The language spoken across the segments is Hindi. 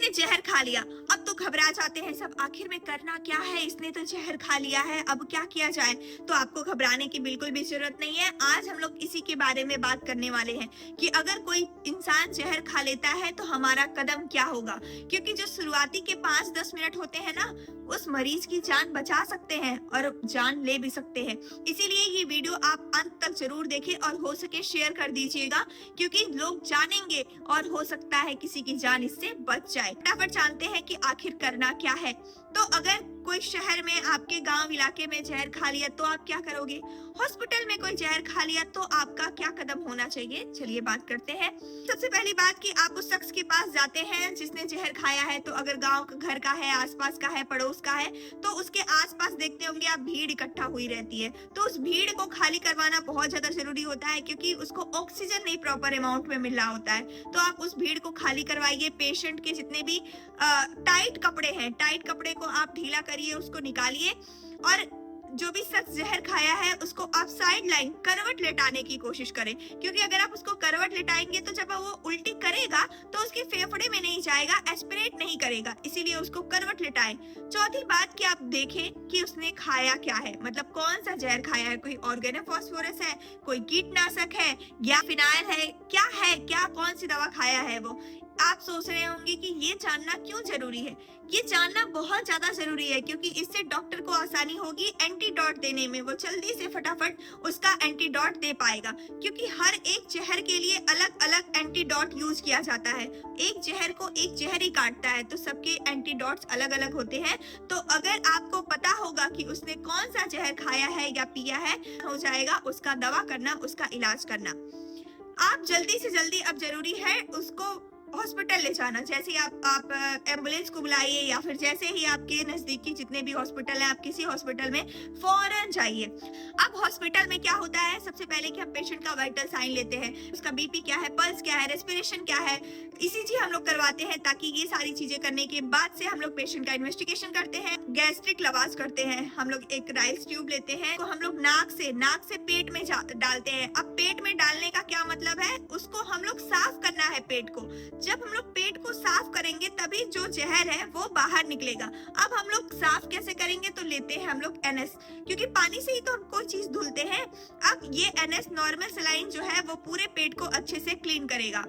ने जहर खा लिया, अब तो घबरा जाते हैं सब, आखिर में करना क्या है, इसने तो जहर खा लिया है, अब क्या किया जाए। तो आपको घबराने की बिल्कुल भी जरूरत नहीं है। आज हम लोग इसी के बारे में बात करने वाले हैं कि अगर कोई इंसान जहर खा लेता है तो हमारा कदम क्या होगा, क्योंकि जो शुरुआती के 5-10 मिनट होते हैं ना, उस मरीज की जान बचा सकते हैं और जान ले भी सकते हैं। इसीलिए ये वीडियो आप अंत तक जरूर देखें और हो सके शेयर कर दीजिएगा, क्योंकि लोग जानेंगे और हो सकता है किसी की जान इससे बच जाए। फटाफट जानते हैं कि आखिर करना क्या है। तो अगर कोई शहर में, आपके गांव इलाके में जहर खा लिया तो आप क्या करोगे? हॉस्पिटल में कोई जहर खा लिया तो आपका क्या कदम होना चाहिए? चलिए बात करते हैं। सबसे पहली बात कि आप उस शख्स के पास जाते हैं जिसने जहर खाया है। तो अगर गांव का, घर का है, आसपास का है, पड़ोस का है, तो उसके आसपास देखते होंगे आप भीड़ इकट्ठा हुई रहती है। तो उस भीड़ को खाली करवाना बहुत ज्यादा जरूरी होता है, क्योंकि उसको ऑक्सीजन नहीं प्रॉपर अमाउंट में मिल रहा होता है। तो आप उस भीड़ को खाली करवाइए। पेशेंट के जितने भी टाइट कपड़े हैं, टाइट कपड़े को आप ढीला करिए, उसको निकालिए और जो भी शख्स जहर खाया है उसको आप साइड लाइन करवट लेटाने की कोशिश करें, क्योंकि अगर आप उसको करवट लेटाएंगे तो जब वो उल्टी करेगा तो उसके फेफड़े में नहीं जाएगा, एस्पिरेट नहीं करेगा, इसीलिए उसको करवट लेटाएं। चौथी बात कि आप देखें कि उसने खाया क्या है, मतलब कौन सा जहर खाया है। कोई ऑर्गेनोफॉस्फोरस है, कोई कीटनाशक है या फिनाइल है, क्या कौन सी दवा खाया है वो। आप सोच रहे होंगे कि ये जानना क्यों जरूरी है। ये जानना बहुत ज्यादा जरूरी है, क्योंकि इससे डॉक्टर को आसानी होगी एंटीडोट देने में। वो जल्दी से फटाफट उसका एंटीडोट दे पाएगा, क्योंकि हर एक जहर के लिए अलग अलग एंटीडोट यूज किया जाता है। एक जहर को एक जहर ही काटता है, तो सबके एंटीडोट्स अलग अलग होते हैं। तो अगर आपको पता होगा कि उसने कौन सा जहर खाया है या पिया है, हो जाएगा उसका दवा करना, उसका इलाज करना। आप जल्दी से जल्दी, अब जरूरी है उसको हॉस्पिटल ले जाना। जैसे आप एम्बुलेंस को बुलाइए, या फिर जैसे ही आपके नजदीकी जितने भी हॉस्पिटल हैं, आप किसी हॉस्पिटल में फौरन जाइए। अब हॉस्पिटल में क्या होता है, सबसे पहले कि हम पेशेंट का वाइटल साइन लेते हैं, उसका बीपी क्या है, पल्स क्या है, रेस्पिरेशन क्या है, ईसीजी हम लोग करवाते हैं, ताकि ये सारी चीजें करने के बाद से हम लोग पेशेंट का इन्वेस्टिगेशन करते हैं। गैस्ट्रिक लवाज करते हैं, हम लोग एक राइस ट्यूब लेते हैं, तो हम लोग नाक से पेट में डालते हैं। अब पेट में डालने का क्या मतलब है, उसको हम लोग साफ करना है पेट को। जब हम लोग पेट को साफ करेंगे तभी जो जहर है वो बाहर निकलेगा। अब हम लोग साफ कैसे करेंगे, तो लेते हैं हम लोग एनएस, क्योंकि पानी से ही तो हम कोई चीज धुलते हैं। अब ये एनएस नॉर्मल सलाइन जो है वो पूरे पेट को अच्छे से क्लीन करेगा।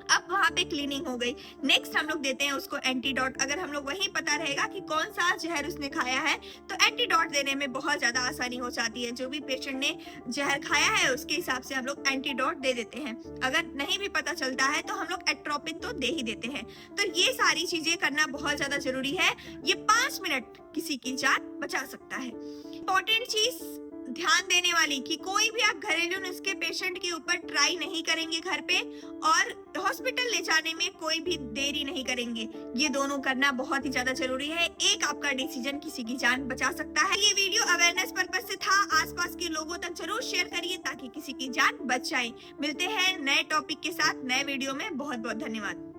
अब वहां पे क्लीनिंग हो गई। नेक्स्ट हम लोग देते हैं उसको एंटीडोट। अगर हम लोग वहीं पता रहेगा कि कौन सा जहर उसने खाया है, तो एंटीडोट देने में बहुत ज्यादा आसानी हो जाती है। जो भी पेशेंट ने जहर खाया है उसके हिसाब से हम लोग एंटीडोट दे देते हैं। अगर नहीं भी पता चलता है तो हम लोग एट्रोपिन तो दे ही देते हैं। तो ये सारी चीजें करना बहुत ज्यादा जरूरी है। ये 5 मिनट किसी की जान बचा सकता है। इंपॉर्टेंट चीज ध्यान देने वाली कि कोई भी आप घरेलू नुस्खे पेशेंट के ऊपर ट्राई नहीं करेंगे घर पे, और हॉस्पिटल ले जाने में कोई भी देरी नहीं करेंगे। ये दोनों करना बहुत ही ज्यादा जरूरी है। एक आपका डिसीजन किसी की जान बचा सकता है। ये वीडियो अवेयरनेस पर्पस से था। आसपास के लोगों तक जरूर शेयर करिए ताकि किसी की जान बच जाए। मिलते हैं नए टॉपिक के साथ नए वीडियो में। बहुत बहुत धन्यवाद।